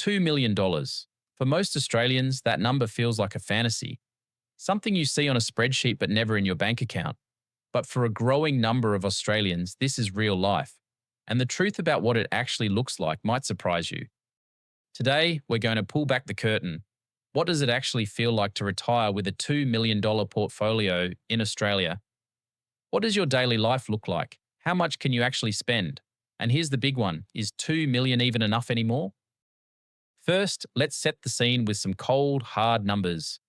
$2 million. dollars. For most Australians, that number feels like a fantasy, something you see on a spreadsheet but never in your bank account. But for a growing number of Australians, this is real life. And the truth about what it actually looks like might surprise you. Today, we're going to pull back the curtain. What does it actually feel like to retire with a $2 million portfolio in Australia? What does your daily life look like? How much can you actually spend? And here's the big one, is $2 million even enough anymore? First, let's set the scene with some cold, hard numbers.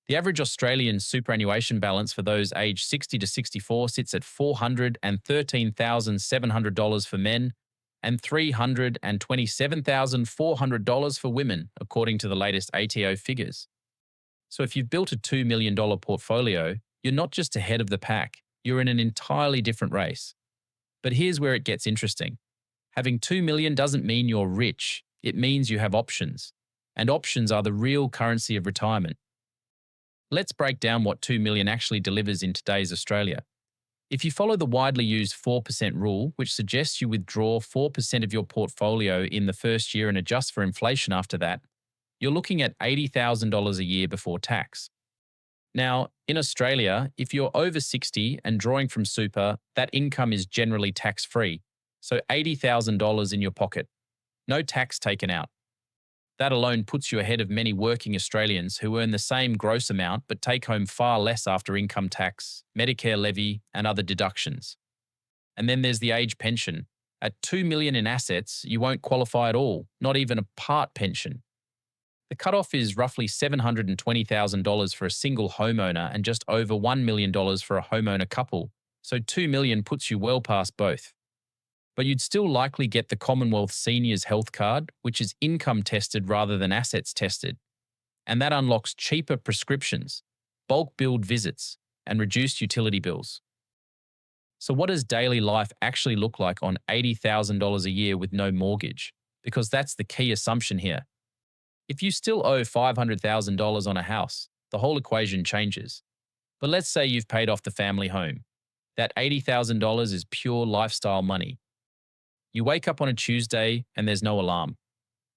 The average Australian superannuation balance for those aged 60 to 64 sits at $413,700 for men and $327,400 for women, according to the latest ATO figures. So if you've built a $2 million portfolio, you're not just ahead of the pack, you're in an entirely different race. But here's where it gets interesting. Having $2 million doesn't mean you're rich, it means you have options. And options are the real currency of retirement. Let's break down what $2 million actually delivers in today's Australia. If you follow the widely used 4% rule, which suggests you withdraw 4% of your portfolio in the first year and adjust for inflation after that, you're looking at $80,000 a year before tax. Now, in Australia, if you're over 60 and drawing from super, that income is generally tax-free, so $80,000 in your pocket. No tax taken out. That alone puts you ahead of many working Australians who earn the same gross amount but take home far less after income tax, Medicare levy, and other deductions. And then there's the age pension. At $2 million in assets, you won't qualify at all, not even a part pension. The cutoff is roughly $720,000 for a single homeowner and just over $1 million for a homeowner couple, so $2 million puts you well past both. But you'd still likely get the Commonwealth Seniors Health Card, which is income tested rather than assets tested. And that unlocks cheaper prescriptions, bulk billed visits, and reduced utility bills. So what does daily life actually look like on $80,000 a year with no mortgage? Because that's the key assumption here. If you still owe $500,000 on a house, the whole equation changes. But let's say you've paid off the family home. That $80,000 is pure lifestyle money. You wake up on a Tuesday and there's no alarm.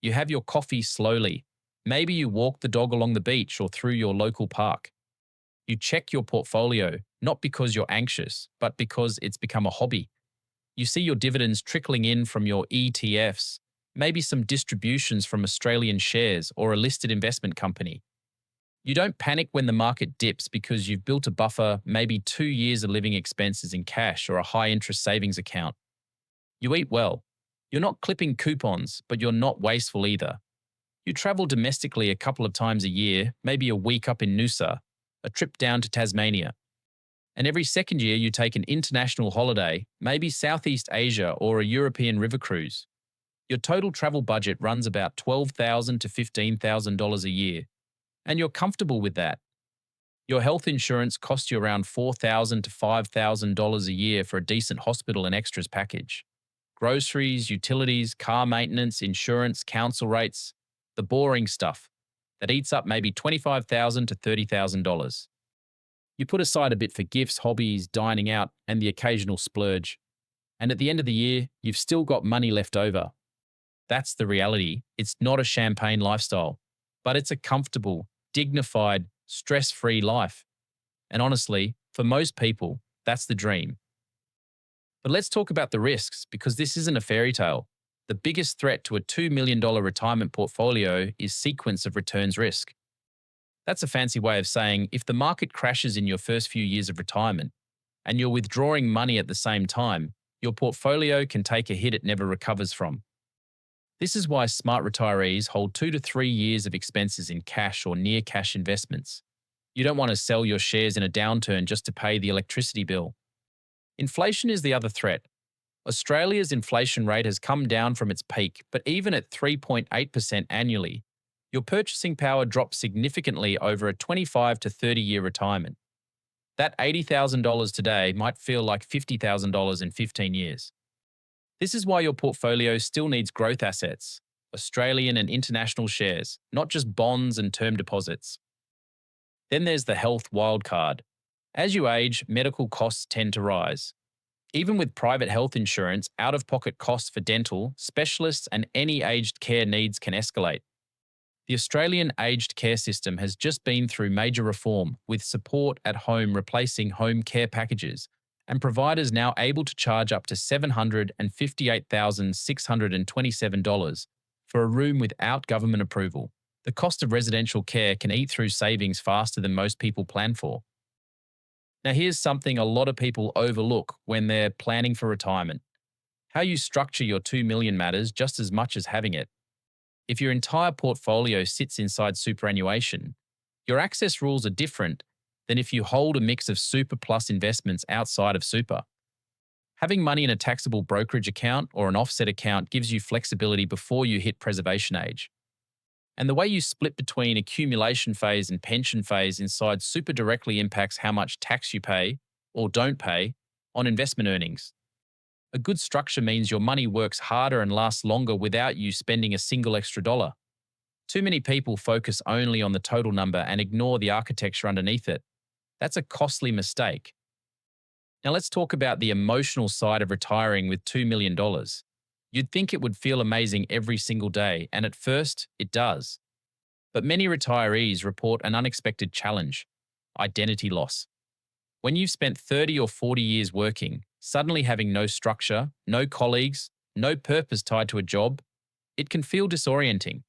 You have your coffee slowly. Maybe you walk the dog along the beach or through your local park. You check your portfolio, not because you're anxious, but because it's become a hobby. You see your dividends trickling in from your ETFs, maybe some distributions from Australian shares or a listed investment company. You don't panic when the market dips because you've built a buffer, maybe 2 years of living expenses in cash or a high-interest savings account. You eat well. You're not clipping coupons, but you're not wasteful either. You travel domestically a couple of times a year, maybe a week up in Noosa, a trip down to Tasmania. And every second year you take an international holiday, maybe Southeast Asia or a European river cruise. Your total travel budget runs about $12,000 to $15,000 a year, and you're comfortable with that. Your health insurance costs you around $4,000 to $5,000 a year for a decent hospital and extras package. Groceries, utilities, car maintenance, insurance, council rates, the boring stuff that eats up maybe $25,000 to $30,000. You put aside a bit for gifts, hobbies, dining out, and the occasional splurge. And at the end of the year, you've still got money left over. That's the reality. It's not a champagne lifestyle, but it's a comfortable, dignified, stress-free life. And honestly, for most people, that's the dream. But let's talk about the risks, because this isn't a fairy tale. The biggest threat to a $2 million retirement portfolio is sequence of returns risk. That's a fancy way of saying if the market crashes in your first few years of retirement and you're withdrawing money at the same time, your portfolio can take a hit it never recovers from. This is why smart retirees hold 2 to 3 years of expenses in cash or near cash investments. You don't want to sell your shares in a downturn just to pay the electricity bill. Inflation is the other threat. Australia's inflation rate has come down from its peak, but even at 3.8% annually, your purchasing power drops significantly over a 25 to 30-year retirement. That $80,000 today might feel like $50,000 in 15 years. This is why your portfolio still needs growth assets, Australian and international shares, not just bonds and term deposits. Then there's the health wildcard. As you age, medical costs tend to rise. Even with private health insurance, out-of-pocket costs for dental, specialists, and any aged care needs can escalate. The Australian aged care system has just been through major reform, with support at home replacing home care packages, and providers now able to charge up to $758,627 for a room without government approval. The cost of residential care can eat through savings faster than most people plan for. Now, here's something a lot of people overlook when they're planning for retirement. How you structure your 2 million matters just as much as having it. If your entire portfolio sits inside superannuation, your access rules are different than if you hold a mix of super plus investments outside of super. Having money in a taxable brokerage account or an offset account gives you flexibility before you hit preservation age. And the way you split between accumulation phase and pension phase inside super directly impacts how much tax you pay or don't pay on investment earnings. A good structure means your money works harder and lasts longer without you spending a single extra dollar. Too many people focus only on the total number and ignore the architecture underneath it. That's a costly mistake. Now let's talk about the emotional side of retiring with $2 million. You'd think it would feel amazing every single day, and at first, it does. But many retirees report an unexpected challenge: identity loss. When you've spent 30 or 40 years working, suddenly having no structure, no colleagues, no purpose tied to a job, it can feel disorienting.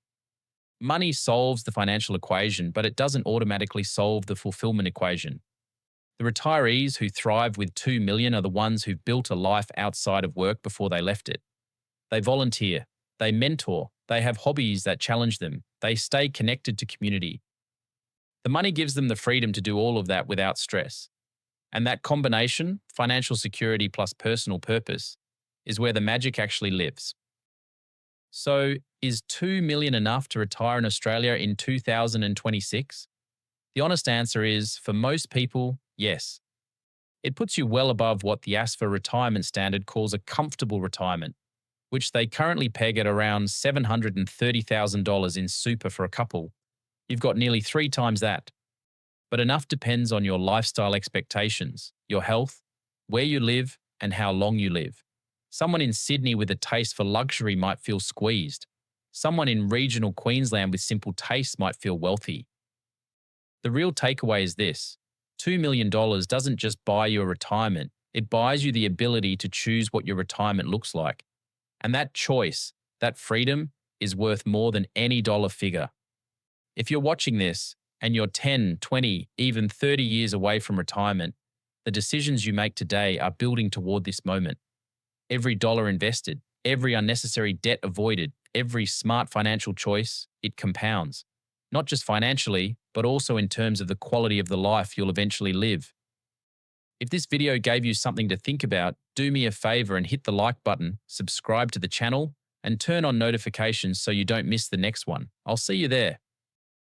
Money solves the financial equation, but it doesn't automatically solve the fulfillment equation. The retirees who thrive with 2 million are the ones who've built a life outside of work before they left it. They volunteer, they mentor, they have hobbies that challenge them, they stay connected to community. The money gives them the freedom to do all of that without stress. And that combination, financial security plus personal purpose, is where the magic actually lives. So, is 2 million enough to retire in Australia in 2026? The honest answer is, for most people, yes. It puts you well above what the ASFA retirement standard calls a comfortable retirement, which they currently peg at around $730,000 in super for a couple. You've got nearly 3 times that. But enough depends on your lifestyle expectations, your health, where you live, and how long you live. Someone in Sydney with a taste for luxury might feel squeezed. Someone in regional Queensland with simple tastes might feel wealthy. The real takeaway is this: $2 million doesn't just buy you a retirement, it buys you the ability to choose what your retirement looks like. And that choice, that freedom, is worth more than any dollar figure. If you're watching this and you're 10, 20, even 30 years away from retirement, the decisions you make today are building toward this moment. Every dollar invested, every unnecessary debt avoided, every smart financial choice, it compounds. Not just financially, but also in terms of the quality of the life you'll eventually live. If this video gave you something to think about, do me a favor and hit the like button, subscribe to the channel, and turn on notifications so you don't miss the next one. I'll see you there.